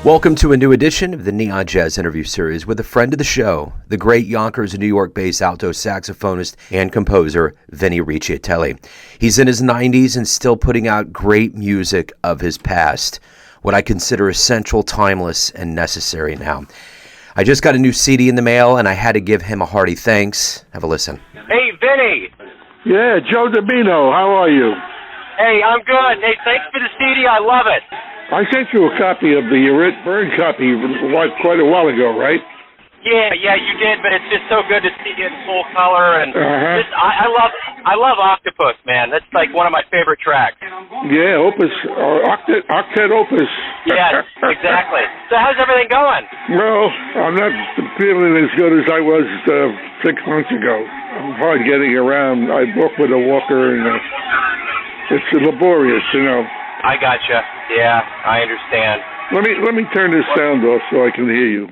Welcome to a new edition of the Neon Jazz interview series with a friend of the show, the great Yonkers and New York-based alto saxophonist and composer, Vinnie Riccitelli. He's in his 90s and still putting out great music of his past, what I consider essential, timeless, and necessary now. I just got a new CD in the mail, and I had to give him a hearty thanks. Have a listen. Hey, Vinny. Yeah, Joe Domino, how are you? Hey, I'm good. Hey, thanks for the CD. I love it. I sent you a copy of the Burn copy quite a while ago, right? Yeah, you did, but it's just so good to see it in full color. And I love Octopus, man. That's like one of my favorite tracks. Yeah, Opus, Octet Opus. Yes, exactly. So how's everything going? Well, I'm not feeling as good as I was 6 months ago. I'm hard getting around. I walk with a walker, and it's laborious, you know. I gotcha. Yeah, I understand. Let me turn this sound off so I can hear you.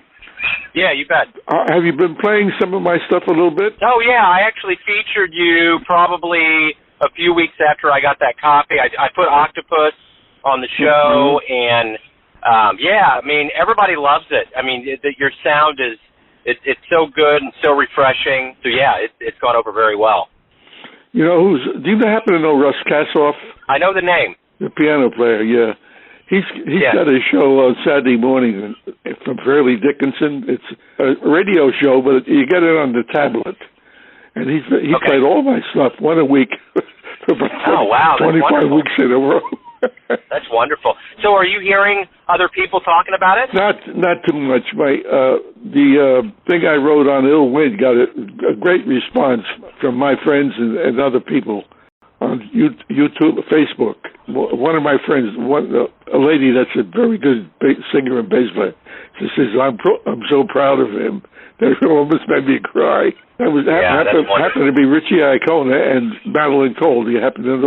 Yeah, you bet. Have you been playing some of my stuff a little bit? Oh, yeah. I actually featured you probably a few weeks after I got that copy. I put Octopus on the show, and yeah, I mean, everybody loves it. I mean, your sound is it's so good and so refreshing. So, yeah, it's gone over very well. You know, do you happen to know Russ Kassoff? I know the name. The piano player, yeah. He's got a show on Saturday morning from Fairleigh Dickinson. It's a radio show, but you get it on the tablet. And he played all my stuff, one a week, for about 25 weeks in a row. That's wonderful. So are you hearing other people talking about it? Not too much. The thing I wrote on Ill Wind got a great response from my friends and other people on YouTube, Facebook. One of my friends, a lady that's a very good singer and bass player, she says, I'm so proud of him. That almost made me cry. That happened to be Richie Iacona and Madeline Cole. Do you happen to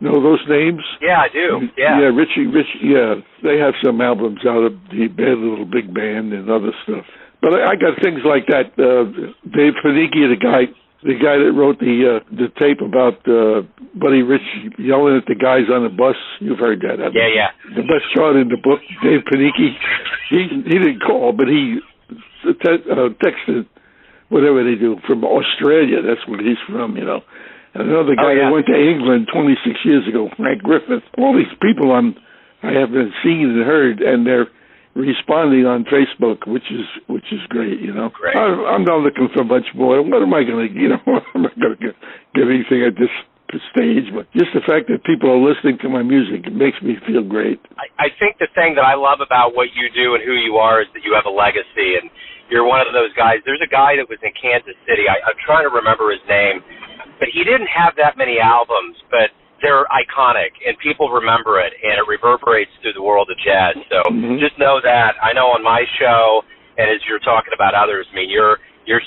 know those names? Yeah, I do. Yeah. Yeah, Richie, yeah. They have some albums out of the Bad Little Big Band and other stuff. But I got things like that. Dave Panicki, the guy that wrote the tape about Buddy Rich yelling at the guys on the bus. You've heard that. Yeah. The best shot in the book, Dave Panicki. He didn't call, but he texted whatever they do from Australia. That's where he's from, you know. And another guy that went to England 26 years ago, Frank Griffith. All these people I have been seen and heard, and they're responding on Facebook, which is great, you know. Great. I'm not looking for much more. What am I going to, you know, I'm not going to give anything at this stage, but just the fact that people are listening to my music, it makes me feel great. I think the thing that I love about what you do and who you are is that you have a legacy, and you're one of those guys. There's a guy that was in Kansas City. I'm trying to remember his name, but he didn't have that many albums, but they're iconic, and people remember it, and it reverberates through the world of jazz. So just know that. I know on my show, and as you're talking about others, I mean, your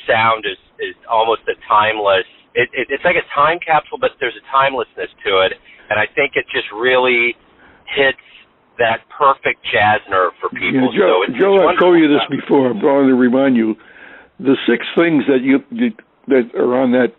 sound is almost a timeless. It's like a time capsule, but there's a timelessness to it, and I think it just really hits that perfect jazz nerve for people. Yeah, Joe, I've told you this before. I'm trying to remind you. The 6 things that are on that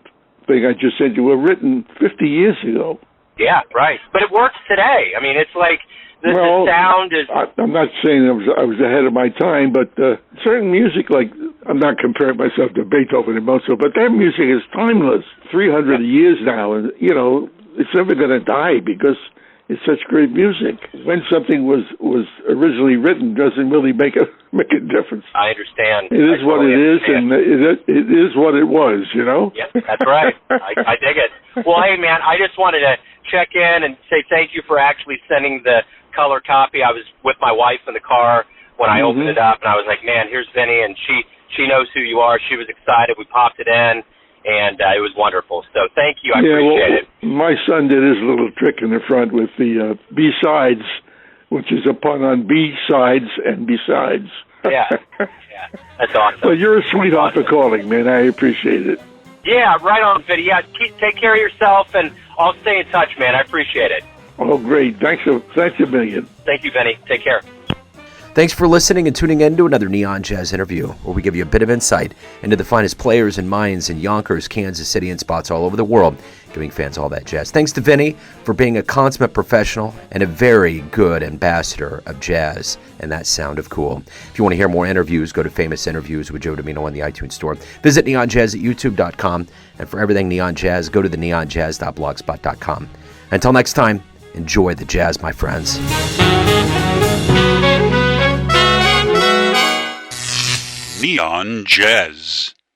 thing I just sent you were written 50 years ago. Yeah, right. But it works today. I mean, it's like the sound is... I'm not saying I was ahead of my time, but certain music, like, I'm not comparing myself to Beethoven and Mozart, but their music is timeless. 300 years now, and, you know, it's never going to die because it's such great music. When something was originally written doesn't really make a difference. I understand. It is what it is, and it is what it was, you know? Yep, that's right. I dig it. Well, hey, man, I just wanted to check in and say thank you for actually sending the color copy. I was with my wife in the car when I opened it up, and I was like, man, here's Vinny, and she knows who you are. She was excited. We popped it in, and it was wonderful. So thank you. I appreciate it. My son did his little trick in the front with the B-sides, which is a pun on B-sides and besides. Yeah, that's awesome. Well, you're a sweetheart for calling, man. I appreciate it. Yeah, right on, Vinny. Yeah, take care of yourself, and I'll stay in touch, man. I appreciate it. Oh, great. Thanks a million. Thank you, Vinny. Take care. Thanks for listening and tuning in to another Neon Jazz interview, where we give you a bit of insight into the finest players and minds in Yonkers, Kansas City, and spots all over the world, giving fans all that jazz. Thanks to Vinnie for being a consummate professional and a very good ambassador of jazz and that sound of cool. If you want to hear more interviews, go to Famous Interviews with Joe Domino on the iTunes Store. Visit neonjazz at youtube.com, and for everything Neon Jazz, go to the neonjazz.blogspot.com. Until next time, enjoy the jazz, my friends. Neon Jazz.